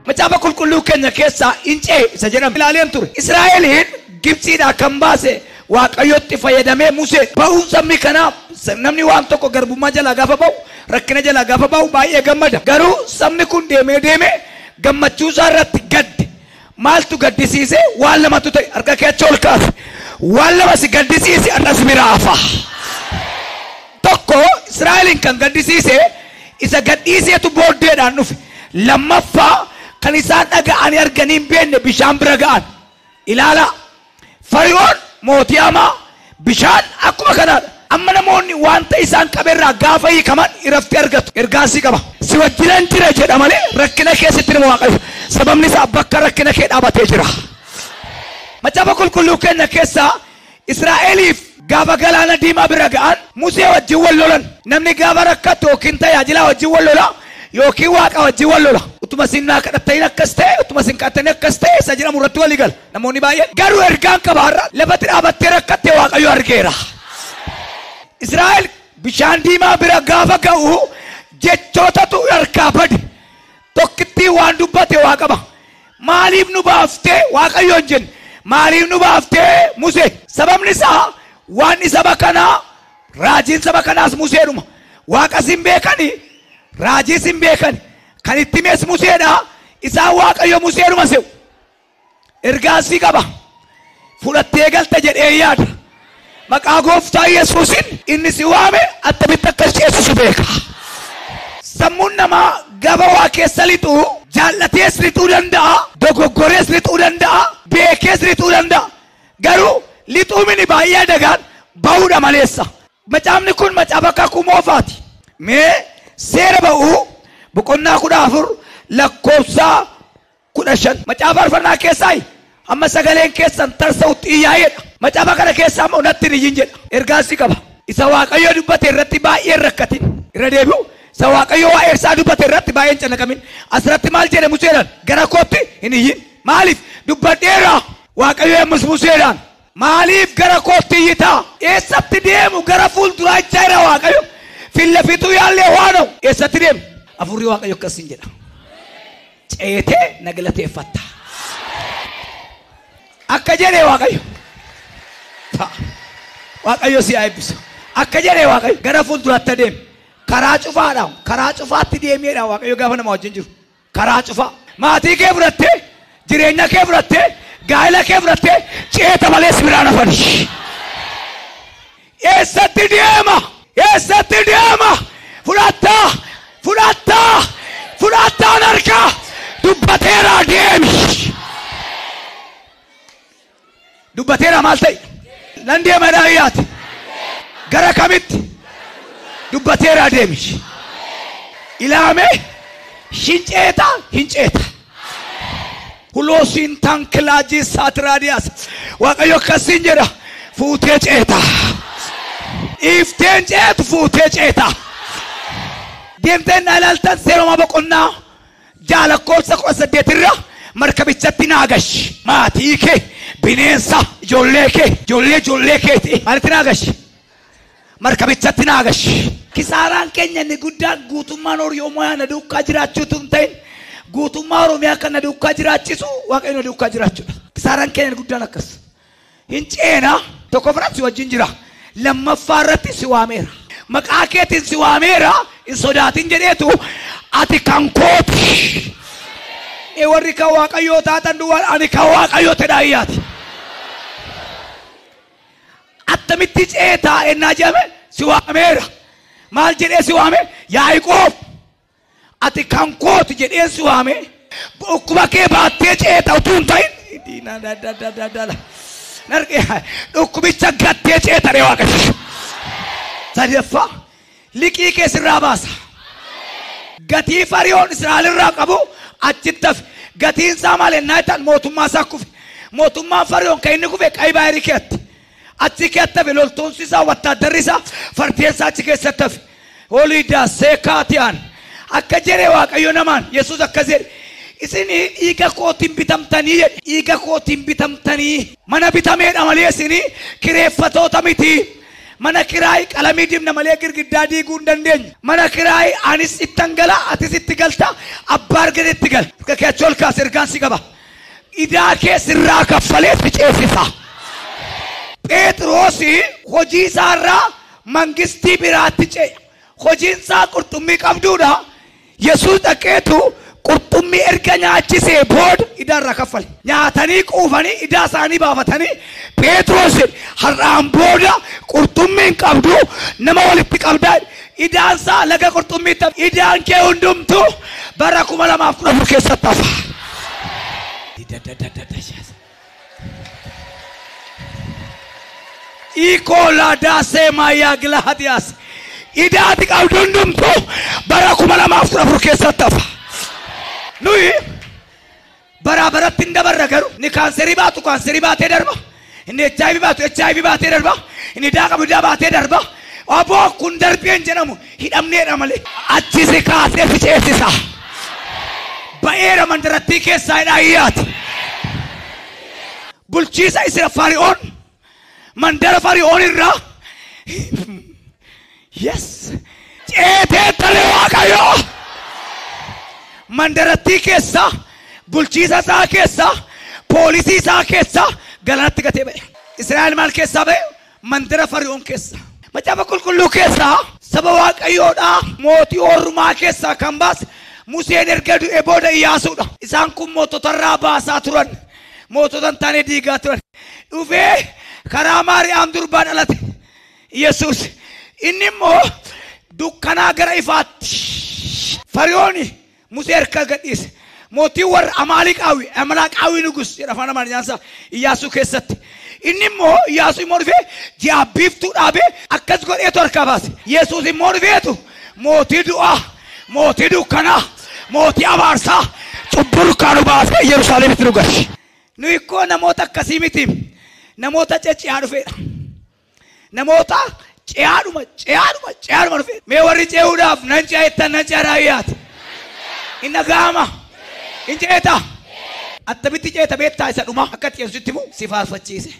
Macaba kulkuluu keenya keessa incee isa jedhamu ilaaleen ture. Israa'eliin Gibsiidhaa kan baase Waaqayyotti fayyadamee Musee ba'uun sabni kanaaf namni waan tokko garbummaa jalaa gaafa ba'u rakkina jalaa gaafa ba'u baay'ee gammada. Garuu sabni kun deemee gammachuusaa irratti gadde. Maaltu gaddisiise? Waan lamatu ta'e. Harka keessa ol kaase. Waan lama si gaddisiise annas biraa hafa. Tokko Israa'eliin kan gaddisiise isa gadhiiseetu booddeedhaan dhufe. Lammaffaa kan isaan dhaga'anii arganii hin beekne bishaan bira ga'an. Ilaala. Fariyoon mootii hamaa bishaan akkuma kanaadha. Amma namoonni wanta isaan qabeerraa gaafa hiikaman irratti argatu. Ergaasii qaba. Si wajjinan jira jedha malee rakkina keessatti nama Waaqayyo. Sababni isaa bakka rakkina kee dhaabatee jira. Macaafa qulqulluu keenya keessaa Israa'eliif gaafa galaana diimaa bira ga'an Musee wajjin wal lolan. Namni gaafa rakkatu yookiin tajaajilaa wajjin wal lola yookiin waaqa wajjin wal lola. Utuma sinnaa kadhattanii akkas ta'e, utuma sin kadhattanii akkas ta'e isa jedhamu irratti walii gala. Namoonni baay'een garuu ergaan qabaarra lafatti dhaabattee rakkattee Waaqayyo argeera. Israa'el bishaan diimaa bira gaafa ga'u jechootatu harkaa bade. Tokkittii waan dubbate waa qaba. Maaliif nu baaftee Waaqayyoon jenne? Maaliif nu baaftee Musee? Sababni isaa waan saba kanaa raajiin saba kanaas Museedhuma. Waaqa sin beekani, raajii sin beekani. Kan itti mees Museedha. Isaan Waaqayyo Museedhuma se'u. Ergaasii qaba. Fudhattee galte jedhee yaada. Maqaa gooftaa Yesuusin inni si waame attamitti akkas ceesisu beeka. Sammuun namaa gaba waa keessa lixuu jaallatees lixuu danda'a, dogoggorees lixuu danda'a, beekees lixuu danda'a. Garuu lixuu mini baay'ee dagaan ba'uudha maleessa. Macaafni kun macaafa kakuu moofaati. Mee seera ba'uu boqonnaa 14 lakkoofsa 15 macaafa arfannaa keessaa amma sagaleen keessan tarsa'utti iyyaa'eedha. Macaafa kana keessaa immoo natti hin jedha. Ergaasii qaba. Isa Waaqayyo dubbate irratti baay'ee rakkatin. Irra deebi'u. Isa Waaqayyo waa'ee isaa dubbate irratti baay'ee cannaqamin. Asirratti maal jedhe Museedhaan? Gara kootti hin iyyin. Maaliif? Dubbadheera. Waaqayyo yemmus Museedhaan. Maaliif gara kootti iyyitaa? Eessatti deemu? Gara fuulduraa jira Waaqayyo. Fillafituu yaallee waana'u. Eessatti deemu? Afurri Waaqayyo akkasiin jedha. Ceetee na galateeffatta. Akka jedhee Waaqayyo. Waaqayyo si eebbisu. Akka jedhee Waaqayyo gara fuulduraatti deemu. Karaa cufaadhaan karaa cufaatti deemeedhaan Waaqayyo gaafa nama wajjin jiru. Karaa cufaa. Maatii kee fudhattee, jireenya kee fudhattee, gaa'ela kee fudhattee ceeta malee si biraan hafani. Eessatti deema? Eessatti deema? Fudhattaa, fudhattaa, fudhattaan harkaa dubbateeraa deemi. Dubbateeraa maal ta'e? Nan deema daayyaati. Gara kamitti? Dubbateeraa deemi. Ilaame hinceeta hinceeta. Huloosiin tankilaajii saatiraadiyaas. Waaqayyo akkasiin jedha. Fuutee ceeta. Ifteen ceetu fuutee ceeta. Deemteen na ilaaltan seeroma boqonnaa lakkoofsa 18 irra markabichatti naagash. Maatii kee bineensa ijoollee keeti. Maalitti naagash? Markabichatti naagash. Kisaaraan keenya inni guddaan guutummaan Oromoo na duukaa jiraachuutu hin ta'in guutummaa Oromiyaa kan na duukaa jiraachisu Waaqayyo na duukaa jiraachuudha. Kisaaraan keenya guddaan akkas. Hin ceena tokko firaatti wajjin jira. Lammaffaa irratti si waameera. Maqaa keetiin si waameera. Hin sodaatin jedheetu ati kan kooti. Warri kan Waaqayyoo taatan duwwaan ani kan Waaqayyoo tedhaayyaati. Attamitti ceetaa ennaa jedhame si waameera. Maal jedhee si waame? Yaaqoob ati kan kooti jedhee si waame. Dhukkuba kee baattee ceeta utuu hin ta'in dhukkubicha gattee ceetare Waaqayyo. Sadaffaa liqii kee sirraa baasa. Gatii Fariyoon Israa'el irraa qabu achitti hafe. Gatiin isaa maal ennaa ta'an mootummaa isaa kufe. Mootummaan Fariyoon kan inni kufe Qayi Baahirii keetti. Achi keessatti hafe loltoonni isaa wattaaddarri isaa fardeen isaa achi keessatti hafe. Holiidaa seekaatiyaan أكجري واقعيو نمان يسوع أكجر إسني إيجا كوتين بتمتني إيجا كوتين بتمتني منا بتمين أمالي إسني كريفتو تميتي منا كراي كلامي ديم نمالي كرقدادي قندندين منا كراي أنيس إتنقلا أتيس إتقلتا أبار قد إتقل كأجول كاسر كان سيكبا إذا كسرّا كفلت بيجيسا بيتروسي خوجي سارا منجستي براتيجي خوجين سا كرتمي كابدودا يسوع تكيتو كرتمي إركنا أجيسه بود إذا ركفل نياتني كوفاني إذا ساني بافتني بيتروسي هرام بودا كرتمي كابدو نماولي بكابدا إذا سا لقى كرتمي تب إذا أنك أندم تو براكم على ما أفكر بكيسة تفا إيكولا داسه مايا غلادياس إذا أتيك أودندم تو براكم على ما أفكر بكيسة تفا نوي برابر تندى بركرو نكانسري باتو كانسري باتي دربا إني إتشاي باتو إتشاي باتي دربا إني داكا بدا باتي دربا أبو كندر بين جنامو هيدامني رامالي أجيسي كاسي فيشيسيسا بأيرا من درتي كيساين آيات بلشيسا إسرا فاريون من در فاريون إرّا يس إيه تلوا كيو من درتي كيسا بلشيسا سا كيسا پولیسی سا كيسا غلط كتي بي إسرائيل مال كيسا بي من در فاريون كيسا مجابا كل كيسا سبوا كيودا موتي أورما كيسا كمباس Museen erga du'e booda Iyyaasuudha. Isaan kun mootota irraa baasaa turan. Moototan taanee diigaa turan. Dhufee karaa Maariyaam durbaa dhalate. Yesuus. Inni immoo dukkanaa gara ifaatti. Fariyooni Musee erga gadhiise. Mootii warra Amaaleqaawi nugus jedha afaan Amaariffaansaa Iyyaasuu keessatti. Inni immoo Iyyaasuu immoo dhufee ji'a biiftuu dhaabee akkas godheetu harkaa baase. Yesuus immoo dhufeetu mootii du'aa, mootii dukkanaa, mootii abaarsaa cubbuu kaanu baasee Yerusaalemitti nu galche. Nuyi koo namoota akkasii miti. Namoota ce'aa dhufeedha. Namoota ce'aadhuma dhufeedha. Mee warri ce'uudhaaf nan ce'ettan nan ce'aa raayyaati. Inni gaama. Inni ce'eta. Attamitti ce'eta beektaa isa dhuma akka ce'usitti immoo si faarfachiise.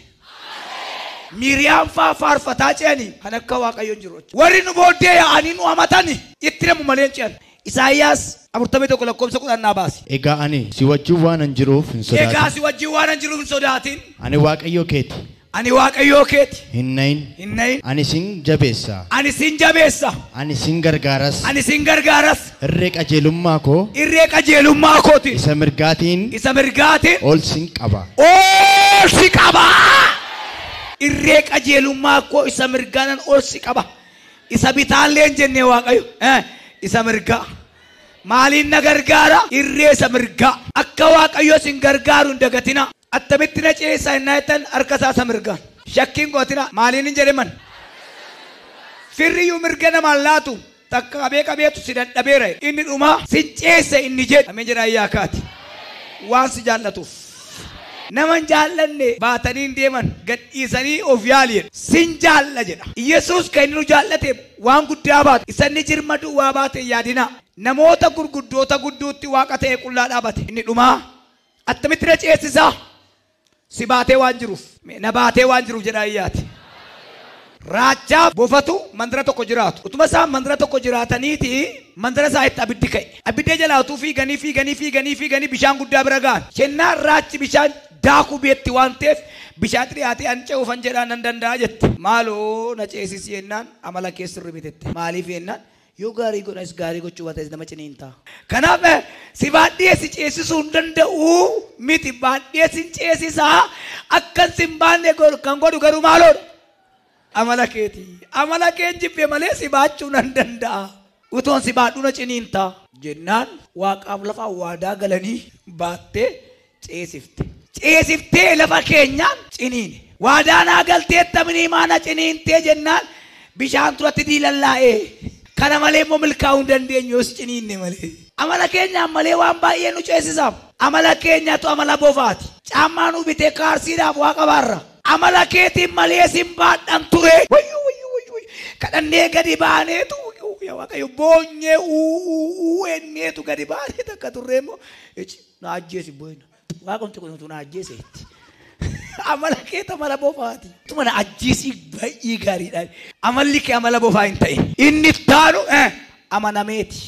Miiriyaam faa faarfataa ce'anii kan akka Waaqayyoon jiru. Warri nu booddee yaa'anii nu hamatanii itti namu malee ce'an. Isaayyaas 41 lakkoofsa 10 baasi. Egaa ani si wajjin waan hin jiruuf hin sodaatin. Egaa si wajjin waan hin jiruuf hin sodaatin. Ani Waaqayyoo keeti. Ani Waaqayyoo keeti. Hin nayin. Ani sin jabeessa. Ani sin jabeessa. Ani sin gargaaras. Ani sin gargaaras. Irree qajeelummaa koo. Irree qajeelummaa kooti. Isa mirgaatiin. Ol sin qaba. Ol si qaba. Irree qajeelummaa koo isa mirgaanan ol si qaba. Isa bitaallee hin jenne Waaqayyo. Isa mirgaa. Maaliin na gargaara? Irree isa mirgaa. Akka Waaqayyo sin gargaaru hin dagatina. Attamitti na ceessaa hin naayitan harka isaa isa mirgaan. Shakkiin gootina. Maaliin hin jedhaman? Firriyyuu mirga namaan laatu. Takka qabeetu si dadhabeera. Inni dhumaa sin ceesse inni jedha. Ameen jedha ayyaakaati. Waan si jaallatuuf. Naman jaallanne baatanii deeman gadhiisanii of yaaliin sin jaalla jedha. Yesuus kan inni nu jaallate waan guddaa baate isanni jirma duwwaa baate yaadina. Namoota gurguddoota gudduutti waaqa ta'e qullaa dhaabate inni dhumaa attamitti na ceessisaa si baatee waan jiruuf na baatee waan jiruuf jedha ayyaati. Raachaa bofatu mandara tokko jiraatu. Utuma isaan mandara tokko jiraataniiti mandara isaa itti abiddi ka'e. Abiddee jalaatuu fiiganii bishaan guddaa bira ga'an. Kennaan raachi bishaan daakuu beetti waan ta'eef bishaan dhiyaatee an ce'uufan jedhaan nan danda'a jette. Maaloo na ceesisi jennaan amala keessirri bitette. Maaliif jennaan yoo gaarii godhas gaarii gochuu baates nama ciniin ta'a. Kanaaf si baadhee si ceesisuu hin danda'u miti baadhee si ceesisaa akkan si hin baanne kan godhu garuu maaloodha. Amala keeti. Amala keen jibbe malee si baachuu nan danda'a. Utoon si baadhuu na ciniin ta'a. Jennaan waaqaaf lafa waadaa galanii baattee ceesifte. Ceesiftee lafa keenyaan ciniine. Waadaa naa galtee tamini maana ciniintee jennaan bishaan turatti diilallaa'ee. Kana malee immoo milkaa'uu hin dandeenyu yoos ciniinne malee. Amala keenyaan malee waan baay'ee nu ceesisaaf. Amala keenyaatu amala bofaati. Caammaa nu bitee kaarsiidhaaf waaqa baarra. Amala keetiin malee sin baadhan ture. Kadhannee gadi baaneetu yaa Waaqayyo boonyee uwwenneetu gadi baatee takka turreemmoo na ajjeesi booyna Waaqomti kun na ajjeeseetti. Amala keeta amala bofaati. Tuma na ajjeesii baay'ee gaariidhaan. Amalli kee amala bofaa hin ta'e. Inni taanu amanameeti.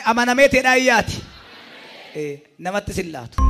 Amanameeti dhaa iyyaati. Namatti sillaatu.